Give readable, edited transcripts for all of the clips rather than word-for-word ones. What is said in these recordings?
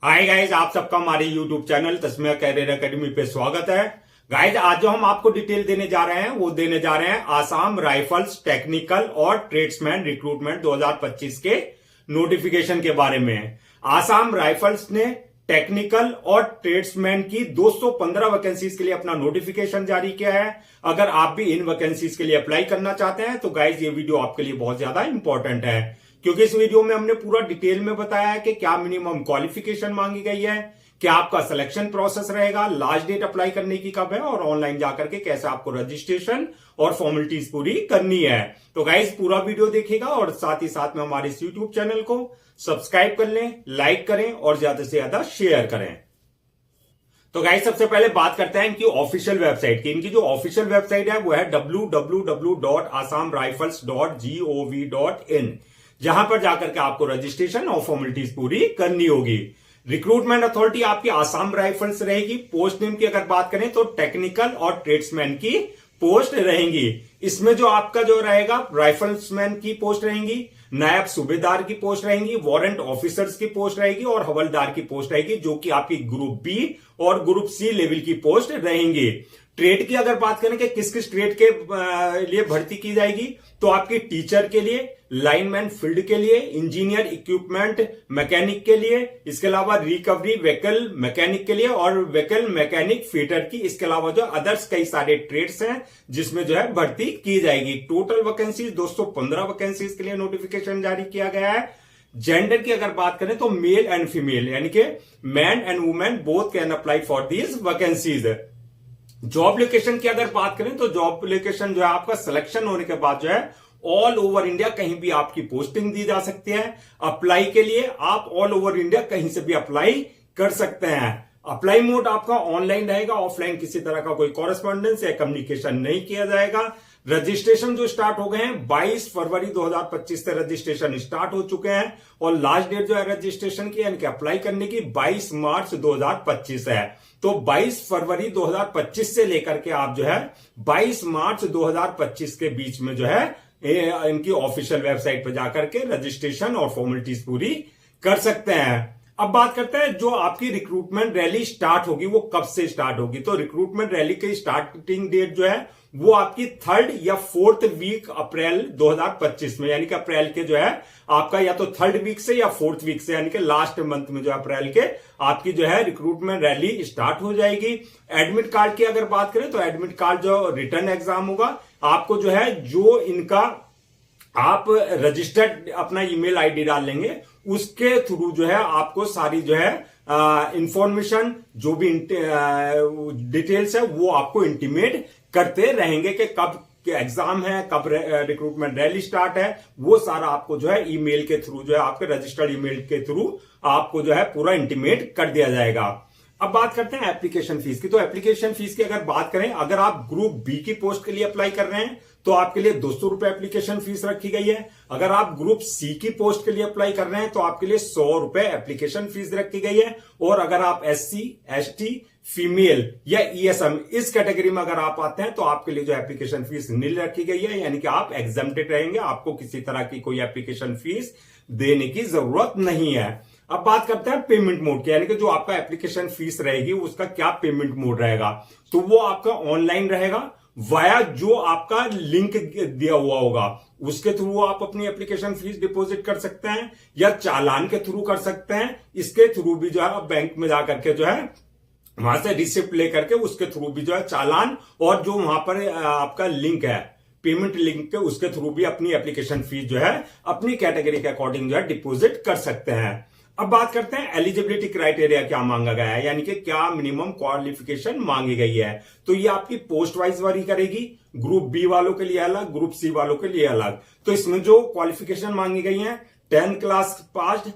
Hi guys, आप सबका हमारे YouTube channel Tasmiya career academy पे स्वागत है। गाइज, आज जो हम आपको डिटेल देने जा रहे हैं वो देने जा रहे हैं आसाम राइफल्स टेक्निकल और ट्रेड्समैन रिक्रूटमेंट 2025 के नोटिफिकेशन के बारे में। आसाम राइफल्स ने टेक्निकल और ट्रेड्समैन की 215 वैकेंसीज के लिए अपना नोटिफिकेशन जारी किया है। अगर आप भी इन वैकेंसीज के लिए अप्लाई करना चाहते हैं तो गाइज ये वीडियो आपके लिए बहुत ज्यादा इंपॉर्टेंट है, क्योंकि इस वीडियो में हमने पूरा डिटेल में बताया है कि क्या मिनिमम क्वालिफिकेशन मांगी गई है, क्या आपका सिलेक्शन प्रोसेस रहेगा, लास्ट डेट अप्लाई करने की कब है और ऑनलाइन जाकर के कैसे आपको रजिस्ट्रेशन और फॉर्मेलिटीज पूरी करनी है। तो गाइस पूरा वीडियो देखिएगा और साथ ही साथ में हमारे इस यूट्यूब चैनल को सब्सक्राइब कर लें, लाइक करें और ज्यादा से ज्यादा शेयर करें। तो गाइस सबसे पहले बात करते हैं इनकी ऑफिशियल वेबसाइट की। इनकी जो ऑफिशियल वेबसाइट है वो है www.assamrifles.gov.in, जहां पर जाकर के आपको रजिस्ट्रेशन और फॉर्मेलिटीज पूरी करनी होगी। रिक्रूटमेंट अथॉरिटी आपकी आसाम राइफल्स रहेगी। पोस्ट नेम की अगर बात करें तो टेक्निकल और ट्रेड्समैन की पोस्ट रहेंगी। इसमें जो आपका जो रहेगा राइफल्समैन की पोस्ट रहेंगी, नायब सूबेदार की पोस्ट रहेंगी, वारंट ऑफिसर्स की पोस्ट रहेगी और हवलदार की पोस्ट रहेगी, जो कि आपकी ग्रुप बी और ग्रुप सी लेवल की पोस्ट रहेंगी। ट्रेड की अगर बात करें कि किस किस ट्रेड के लिए भर्ती की जाएगी, तो आपकी टीचर के लिए, लाइनमैन फील्ड के लिए, इंजीनियर इक्विपमेंट मैकेनिक के लिए, इसके अलावा रिकवरी व्हीकल मैकेनिक के लिए और व्हीकल मैकेनिक फिटर की, इसके अलावा जो अदर्स कई सारे ट्रेड्स हैं जिसमें जो है भर्ती की जाएगी। टोटल वैकेंसीज 215 वैकेंसीज के लिए नोटिफिकेशन जारी किया गया है। जेंडर की अगर बात करें तो मेल एंड फीमेल यानी कि man and women both can apply for these vacancies. Job location की अगर बात करें तो जॉब लोकेशन जो है आपका सिलेक्शन होने के बाद जो है ऑल ओवर इंडिया कहीं भी आपकी पोस्टिंग दी जा सकती है। अप्लाई के लिए आप ऑल ओवर इंडिया कहीं से भी अप्लाई कर सकते हैं। अप्लाई मोड आपका ऑनलाइन रहेगा, ऑफलाइन किसी तरह का कोई कॉरेस्पॉन्डेंस या कम्युनिकेशन नहीं किया जाएगा। रजिस्ट्रेशन जो स्टार्ट हो गए हैं 22 फरवरी 2025 से रजिस्ट्रेशन स्टार्ट हो चुके हैं और लास्ट डेट जो है रजिस्ट्रेशन की यानी कि अप्लाई करने की 22 मार्च 2025 है। तो 22 फरवरी 2025 से लेकर के आप जो है 22 मार्च 2025 के बीच में जो है इनकी ऑफिशियल वेबसाइट पर जाकर के रजिस्ट्रेशन और फॉर्मेलिटीज पूरी कर सकते हैं। अब बात करते हैं जो आपकी रिक्रूटमेंट रैली स्टार्ट होगी वो कब से स्टार्ट होगी। तो रिक्रूटमेंट रैली की स्टार्टिंग डेट जो है वो आपकी 3rd या 4th वीक अप्रैल 2025 में, यानी कि अप्रैल के जो है आपका या तो 3rd वीक से या 4th वीक से, यानी कि लास्ट मंथ में जो है अप्रैल के आपकी जो है रिक्रूटमेंट रैली स्टार्ट हो जाएगी। एडमिट कार्ड की अगर बात करें तो एडमिट कार्ड जो रिटर्न एग्जाम होगा आपको जो है जो इनका आप रजिस्टर्ड अपना ईमेल आईडी डाल लेंगे उसके थ्रू जो है आपको सारी जो है इंफॉर्मेशन जो भी डिटेल्स है वो आपको इंटीमेट करते रहेंगे कि कब एग्जाम है, कब रिक्रूटमेंट रैली स्टार्ट है, वो सारा आपको जो है ईमेल के थ्रू जो है आपके रजिस्टर्ड ईमेल के थ्रू आपको जो है पूरा इंटीमेट कर दिया जाएगा। अब बात करते हैं एप्लीकेशन फीस की। तो एप्लीकेशन फीस की अगर बात करें, अगर आप ग्रुप बी की पोस्ट के लिए अप्लाई कर रहे हैं तो आपके लिए 200 रुपए एप्लीकेशन फीस रखी गई है। अगर आप ग्रुप सी की पोस्ट के लिए अप्लाई कर रहे हैं तो आपके लिए 100 रुपए एप्लीकेशन फीस रखी गई है। और अगर आप SC, ST, फीमेल या ESM इस कैटेगरी में अगर आप आते हैं तो आपके लिए जो एप्लीकेशन फीस नील रखी गई है, यानी कि आप एग्जम्प्टेड रहेंगे, आपको किसी तरह की कोई एप्लीकेशन फीस देने की जरूरत नहीं है। अब बात करते हैं पेमेंट मोड की, यानी कि जो आपका एप्लीकेशन फीस रहेगी उसका क्या पेमेंट मोड रहेगा। तो वो आपका ऑनलाइन रहेगा वाया जो आपका लिंक दिया हुआ होगा उसके थ्रू आप अपनी एप्लीकेशन फीस डिपॉजिट कर सकते हैं या चालान के थ्रू कर सकते हैं। इसके थ्रू भी जो है आप बैंक में जाकर के जो है वहां से रिसिप्ट लेकर के उसके थ्रू भी जो है चालान और जो वहां पर आपका लिंक है पेमेंट लिंक के उसके थ्रू भी अपनी एप्लीकेशन फीस जो है अपनी कैटेगरी के अकॉर्डिंग जो है डिपॉजिट कर सकते हैं। अब बात करते हैं एलिजिबिलिटी क्राइटेरिया क्या मांगा गया है, यानी कि क्या मिनिमम क्वालिफिकेशन मांगी गई है। तो ये आपकी पोस्ट वाइज वारी करेगी, ग्रुप बी वालों के लिए अलग, ग्रुप सी वालों के लिए अलग। तो इसमें जो क्वालिफिकेशन मांगी गई है 10th क्लास पास्ड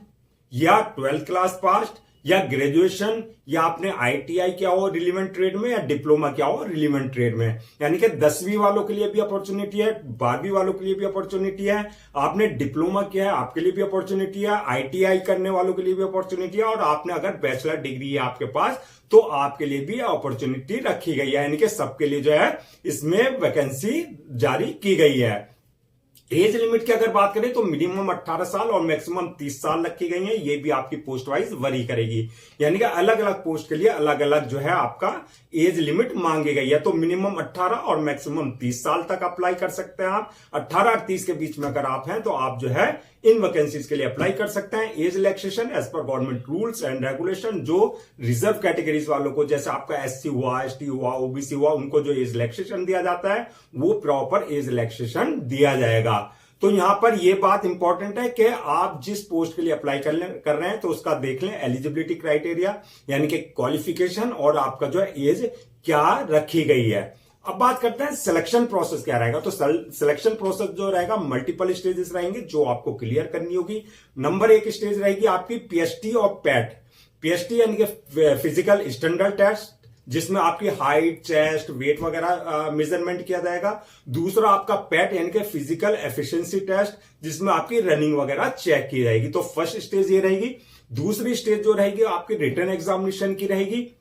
या 12th क्लास पास्ड या ग्रेजुएशन या आपने ITI किया हो रिलेवेंट ट्रेड में या डिप्लोमा किया हो रिलेवेंट ट्रेड में, यानी कि 10वीं वालों के लिए भी अपॉर्चुनिटी है, 12वीं वालों के लिए भी अपॉर्चुनिटी है, आपने डिप्लोमा किया है आपके लिए भी अपॉर्चुनिटी है, ITI करने वालों के लिए भी अपॉर्चुनिटी है और आपने अगर बैचलर डिग्री है आपके पास तो आपके लिए भी अपॉर्चुनिटी रखी गई है, यानी कि सबके लिए जो है इसमें वैकेंसी जारी की गई है। एज लिमिट की अगर बात करें तो मिनिमम 18 साल और मैक्सिमम 30 साल रखी गई है। ये भी आपकी पोस्ट वाइज वरी करेगी, यानी कि अलग अलग पोस्ट के लिए अलग अलग जो है आपका एज लिमिट मांगी गई है। तो मिनिमम 18 और मैक्सिमम 30 साल तक अप्लाई कर सकते हैं आप। 18 और 30 के बीच में अगर आप हैं तो आप जो है इन वैकेंसीज के लिए अप्लाई कर सकते हैं। Age relaxation as per government rules and regulation, जो रिजर्व कैटेगरीज वालों को जैसे आपका एससी हुआ, एसटी हुआ, ओबीसी हुआ, उनको जो एज रिलैक्सेशन दिया जाता है वो प्रॉपर एज रिलैक्सेशन दिया जाएगा। तो यहां पर यह बात इंपॉर्टेंट है कि आप जिस पोस्ट के लिए अप्लाई कर रहे हैं तो उसका देख लें एलिजिबिलिटी क्राइटेरिया, यानी कि क्वालिफिकेशन और आपका जो है एज क्या रखी गई है। अब बात करते हैं सिलेक्शन प्रोसेस क्या रहेगा। तो सिलेक्शन प्रोसेस जो रहेगा मल्टीपल स्टेजेस रहेंगे जो आपको क्लियर करनी होगी। नंबर 1 स्टेज रहेगी आपकी पीएसटी और पैट। पीएसटी यानी कि फिजिकल स्टैंडर्ड टेस्ट, जिसमें आपकी हाइट, चेस्ट, वेट वगैरह मेजरमेंट किया जाएगा। दूसरा आपका पैट यानी कि फिजिकल एफिशिएंसी टेस्ट, जिसमें आपकी रनिंग वगैरह चेक की जाएगी। तो फर्स्ट स्टेज ये रहेगी। दूसरी स्टेज जो रहेगी आपकी रिटन एग्जामिनेशन की रहेगी।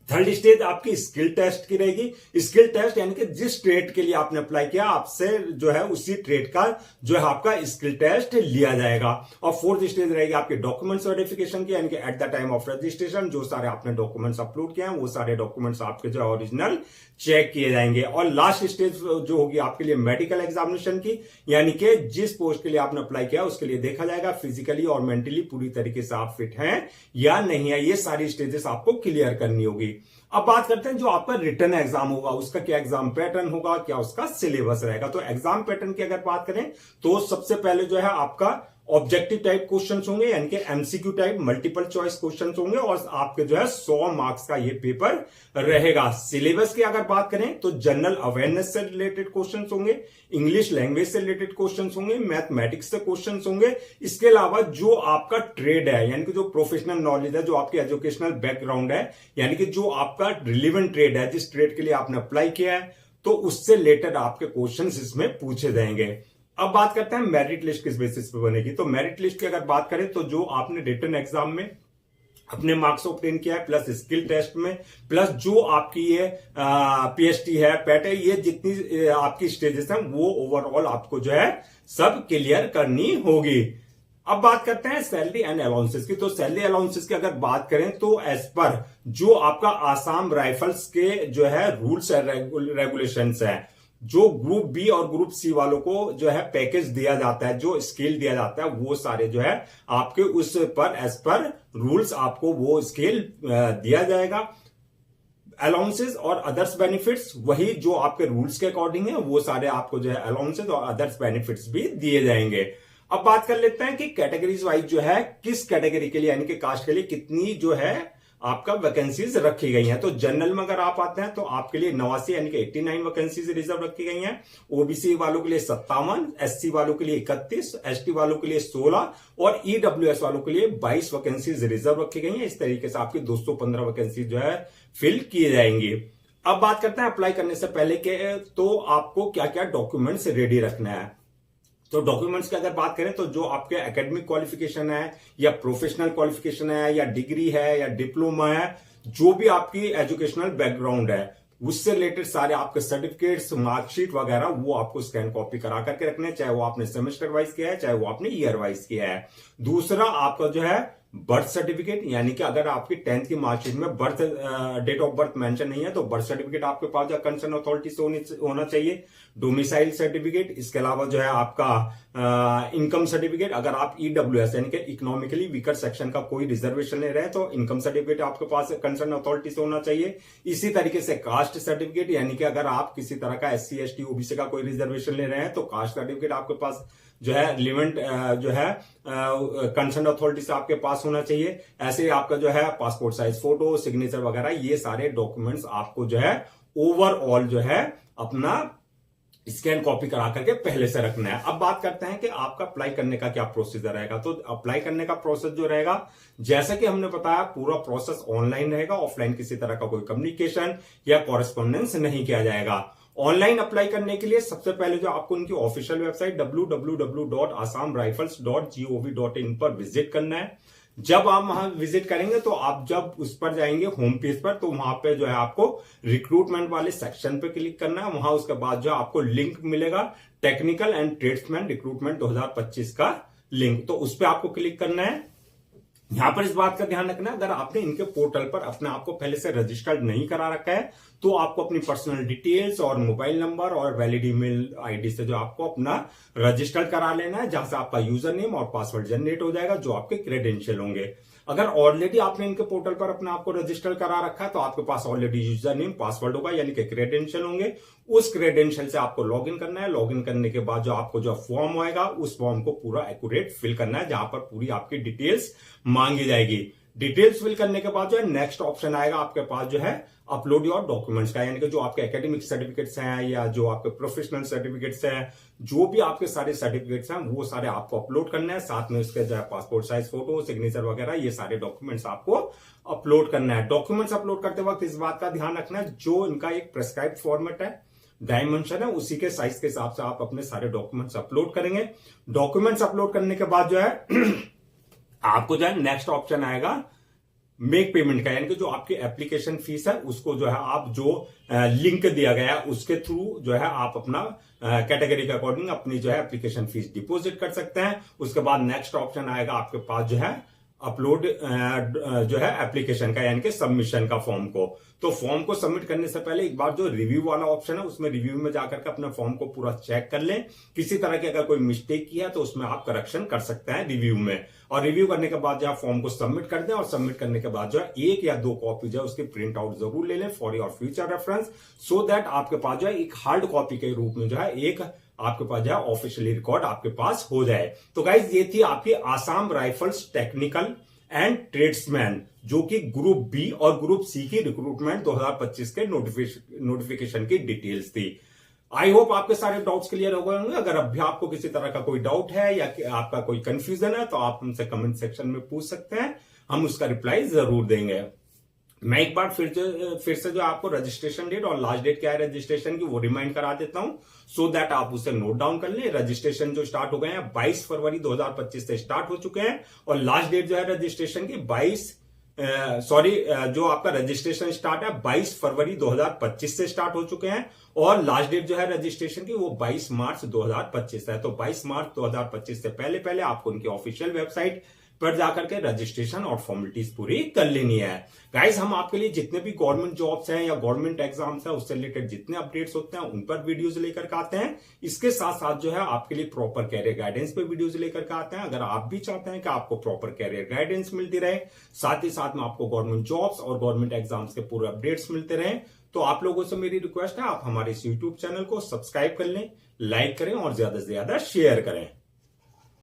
थर्ड स्टेज आपकी स्किल टेस्ट की रहेगी। स्किल टेस्ट यानी कि जिस ट्रेड के लिए आपने अप्लाई किया आपसे जो है उसी ट्रेड का जो है आपका स्किल टेस्ट लिया जाएगा। और फोर्थ स्टेज रहेगी आपकी डॉक्यूमेंट्स वेरिफिकेशन की, यानी कि at the time of registration जो सारे आपने डॉक्यूमेंट्स अपलोड किए हैं वो सारे डॉक्यूमेंट्स आपके जो ओरिजिनल चेक किए जाएंगे। और लास्ट स्टेज जो होगी आपके लिए मेडिकल एग्जामिनेशन की, यानी कि जिस पोस्ट के लिए आपने अप्लाई किया उसके लिए देखा जाएगा फिजिकली और मेंटली पूरी तरीके से आप फिट हैं या नहीं है। ये सारी स्टेजेस आपको क्लियर करनी होगी। अब बात करते हैं जो आपका रिटन एग्जाम होगा उसका क्या एग्जाम पैटर्न होगा, क्या उसका सिलेबस रहेगा। तो एग्जाम पैटर्न की अगर बात करें तो सबसे पहले जो है आपका ऑब्जेक्टिव टाइप क्वेश्चंस होंगे, यानी कि MCQ type multiple choice questions होंगे और आपके जो है 100 मार्क्स का ये पेपर रहेगा। सिलेबस की अगर बात करें तो जनरल अवेयरनेस से रिलेटेड क्वेश्चंस होंगे, इंग्लिश लैंग्वेज से रिलेटेड क्वेश्चंस होंगे, मैथमेटिक्स से क्वेश्चंस होंगे। इसके अलावा जो आपका ट्रेड है यानी कि जो प्रोफेशनल नॉलेज है, जो आपकी एजुकेशनल बैकग्राउंड है, यानी कि जो आपका रिलेवेंट ट्रेड है, जिस ट्रेड के लिए आपने अप्लाई किया है तो उससे रिलेटेड आपके क्वेश्चन इसमें पूछे जाएंगे। अब बात करते हैं मेरिट लिस्ट किस बेसिस पे बनेगी। तो मेरिट लिस्ट की अगर बात करें तो जो आपने रिटन एग्जाम में अपने मार्क्स ऑब्टेन किया है प्लस स्किल टेस्ट में प्लस जो आपकी ये पीएसटी है, पैट है, ये जितनी आपकी स्टेजेस हैं वो ओवरऑल आपको जो है सब क्लियर करनी होगी। अब बात करते हैं सैलरी एंड अलाउंसेस की। तो सैलरी अलाउंसेस की अगर बात करें तो एज पर जो आपका आसाम राइफल्स के जो है रूल्स एंड रेगुलेशंस है, जो ग्रुप बी और ग्रुप सी वालों को जो है पैकेज दिया जाता है, जो स्केल दिया जाता है, वो सारे जो है आपके उस पर एज पर रूल्स आपको वो स्केल दिया जाएगा। अलाउंसेस और अदर्स बेनिफिट्स वही जो आपके रूल्स के अकॉर्डिंग है, वो सारे आपको जो है अलाउंसेस और अदर्स बेनिफिट्स भी दिए जाएंगे। अब बात कर लेते हैं कि कैटेगरीज वाइज जो है किस कैटेगरी के लिए यानी कि कास्ट के लिए कितनी जो है आपका वैकेंसीज रखी गई हैं। तो जनरल में अगर आप आते हैं तो आपके लिए 89 यानी कि 89 वैकेंसीज रिजर्व रखी गई हैं। ओबीसी वालों के लिए 57, एससी वालों के लिए 31, एसटी वालों के लिए 16 और ईडब्ल्यूएस वालों के लिए 22 वैकेंसीज रिजर्व रखी गई हैं। इस तरीके से आपकी 215 वैकेंसी जो है फिल किए जाएंगे। अब बात करते हैं अप्लाई करने से पहले के तो आपको क्या क्या डॉक्यूमेंट्स रेडी रखना है। तो डॉक्यूमेंट्स की अगर बात करें तो जो आपके एकेडमिक क्वालिफिकेशन है या प्रोफेशनल क्वालिफिकेशन है या डिग्री है या डिप्लोमा है, जो भी आपकी एजुकेशनल बैकग्राउंड है उससे रिलेटेड सारे आपके सर्टिफिकेट्स, मार्कशीट वगैरह वो आपको स्कैन कॉपी करा करके रखने हैं, चाहे वो आपने सेमेस्टर वाइज किया है चाहे वो आपने ईयर वाइज किया है। दूसरा आपका जो है बर्थ सर्टिफिकेट, यानी कि अगर आपकी 10th की मार्कशीट में birth date of birth mention नहीं है तो बर्थ सर्टिफिकेट आपके पास जो कंसर्न अथॉरिटी से होना चाहिए। डोमिसाइल सर्टिफिकेट, इसके अलावा जो है आपका इनकम सर्टिफिकेट, अगर आप ईडब्ल्यूएस यानी कि इकोनॉमिकली वीकर सेक्शन का कोई रिजर्वेशन ले रहे हैं तो इनकम सर्टिफिकेट आपके पास कंसर्न अथॉरिटी से होना चाहिए। इसी तरीके से कास्ट सर्टिफिकेट, यानी कि अगर आप किसी तरह का एससी एसटी ओबीसी का कोई रिजर्वेशन ले रहे हैं तो कास्ट सर्टिफिकेट आपके पास जो है रिलेवेंट जो है कंसर्न अथॉरिटी से आपके पास होना चाहिए। ऐसे आपका जो है पासपोर्ट साइज फोटो, सिग्नेचर वगैरह, ये सारे डॉक्यूमेंट्स आपको जो है ओवरऑल जो है अपना स्कैन कॉपी करा करके पहले से रखना है। अब बात करते हैं कि आपका अप्लाई करने का क्या प्रोसीजर रहेगा। तो अप्लाई करने का प्रोसेस जो रहेगा, जैसा कि हमने बताया, पूरा प्रोसेस ऑनलाइन रहेगा, ऑफलाइन किसी तरह का कोई कम्युनिकेशन या कॉरेस्पॉन्डेंस नहीं किया जाएगा। ऑनलाइन अप्लाई करने के लिए सबसे पहले जो आपको उनकी ऑफिशियल वेबसाइट www.assamrifles.gov.in पर विजिट करना है। जब आप वहां विजिट करेंगे तो आप जब उस पर जाएंगे होम पेज पर, तो वहां पे जो है आपको रिक्रूटमेंट वाले सेक्शन पे क्लिक करना है। वहां उसके बाद जो आपको लिंक मिलेगा टेक्निकल एंड ट्रेड्समैन रिक्रूटमेंट 2025 का लिंक, तो उस पर आपको क्लिक करना है। यहां पर इस बात का ध्यान रखना, अगर आपने इनके पोर्टल पर अपने आप को पहले से रजिस्टर्ड नहीं करा रखा है तो आपको अपनी पर्सनल डिटेल्स और मोबाइल नंबर और वैलिड ईमेल आईडी से जो आपको अपना रजिस्टर्ड करा लेना है, जहां से आपका यूजर नेम और पासवर्ड जनरेट हो जाएगा जो आपके क्रेडेंशियल होंगे। अगर ऑलरेडी आपने इनके पोर्टल पर अपने आप को रजिस्टर करा रखा है तो आपके पास ऑलरेडी यूजर नेम पासवर्ड होगा, यानी कि क्रेडेंशियल होंगे। उस क्रेडेंशियल से आपको लॉगिन करना है। लॉगिन करने के बाद जो आपको जो फॉर्म आएगा उस फॉर्म को पूरा एक्यूरेट फिल करना है, जहां पर पूरी आपकी डिटेल्स मांगी जाएगी। डिटेल्स फिल करने के बाद जो है नेक्स्ट ऑप्शन आएगा आपके पास जो है अपलोड योर डॉक्यूमेंट्स का, यानी कि जो आपके एकेडमिक सर्टिफिकेट्स हैं या जो आपके प्रोफेशनल सर्टिफिकेट्स हैं, जो भी आपके सारे सर्टिफिकेट्स हैं वो सारे आपको अपलोड करना है। साथ में उसके जो है पासपोर्ट साइज फोटो, सिग्नेचर वगैरह ये सारे डॉक्यूमेंट्स आपको अपलोड करना है। डॉक्यूमेंट्स अपलोड करते वक्त इस बात का ध्यान रखना है, जो इनका एक प्रेस्क्राइब्ड फॉर्मेट है, डायमेंशन है, उसी के साइज के हिसाब से आप अपने सारे डॉक्यूमेंट्स अपलोड करेंगे। डॉक्यूमेंट्स अपलोड करने के बाद जो है आपको जो है नेक्स्ट ऑप्शन आएगा मेक पेमेंट का, यानी कि जो आपकी एप्लीकेशन फीस है उसको जो है आप जो लिंक दिया गया है उसके थ्रू जो है आप अपना कैटेगरी के अकॉर्डिंग अपनी जो है एप्लीकेशन फीस डिपॉजिट कर सकते हैं। उसके बाद नेक्स्ट ऑप्शन आएगा आपके पास जो है अपलोड जो है एप्लीकेशन का, यानी कि सबमिशन का फॉर्म को। तो फॉर्म को सबमिट करने से पहले एक बार जो रिव्यू वाला ऑप्शन है उसमें रिव्यू में जाकर के अपने फॉर्म को पूरा चेक कर लें। किसी तरह की अगर कोई मिस्टेक किया तो उसमें आप करेक्शन कर सकते हैं रिव्यू में। और रिव्यू करने के बाद जो है फॉर्म को सबमिट कर दें, और सबमिट करने के बाद जो है 1 या 2 कॉपी जो है उसकी प्रिंट आउट जरूर ले लें for your future reference, so that आपके पास जो है एक हार्ड कॉपी के रूप में जो है एक आपके पास जो है ऑफिशियली रिकॉर्ड आपके पास हो जाए। तो गाइज ये थी आपकी Assam rifles technical and tradesman, जो कि ग्रुप बी और ग्रुप सी की रिक्रूटमेंट 2025 के नोटिफिकेशन की डिटेल्स थी। आई होप आपके सारे डाउट्स क्लियर हो गए होंगे। अगर अब भी आपको किसी तरह का कोई डाउट है या आपका कोई कंफ्यूजन है तो आप हमसे कमेंट सेक्शन में पूछ सकते हैं, हम उसका रिप्लाई जरूर देंगे। मैं एक बार फिर से जो आपको रजिस्ट्रेशन डेट और लास्ट डेट क्या है रजिस्ट्रेशन की वो रिमाइंड करा देता हूं, सो दैट आप उसे नोट डाउन कर लें। रजिस्ट्रेशन जो स्टार्ट हो गए हैं 22 फरवरी 2025 से स्टार्ट हो चुके हैं, और लास्ट डेट जो है रजिस्ट्रेशन की जो आपका रजिस्ट्रेशन स्टार्ट है 22 फरवरी 2025 से स्टार्ट हो चुके हैं, और लास्ट डेट जो है रजिस्ट्रेशन की वो 22 मार्च 2025 है। तो 22 मार्च 2025 से पहले आपको उनकी ऑफिशियल वेबसाइट पर जाकर के रजिस्ट्रेशन और फॉर्मेलिटीज पूरी कर लेनी है। गाइस, हम आपके लिए जितने भी गवर्नमेंट जॉब्स हैं या गवर्नमेंट एग्जाम्स हैं उससे रिलेटेड जितने अपडेट्स होते हैं उन पर वीडियोस लेकर के आते हैं। इसके साथ साथ जो है आपके लिए प्रॉपर कैरियर गाइडेंस पे वीडियोस लेकर के आते हैं। अगर आप भी चाहते हैं कि आपको प्रॉपर कैरियर गाइडेंस मिलती रहे, साथ ही साथ में आपको गवर्नमेंट जॉब्स और गवर्नमेंट एग्जाम्स के पूरे अपडेट्स मिलते रहे, तो आप लोगों से मेरी रिक्वेस्ट है आप हमारे इस यूट्यूब चैनल को सब्सक्राइब कर लें, लाइक करें और ज्यादा से ज्यादा शेयर करें।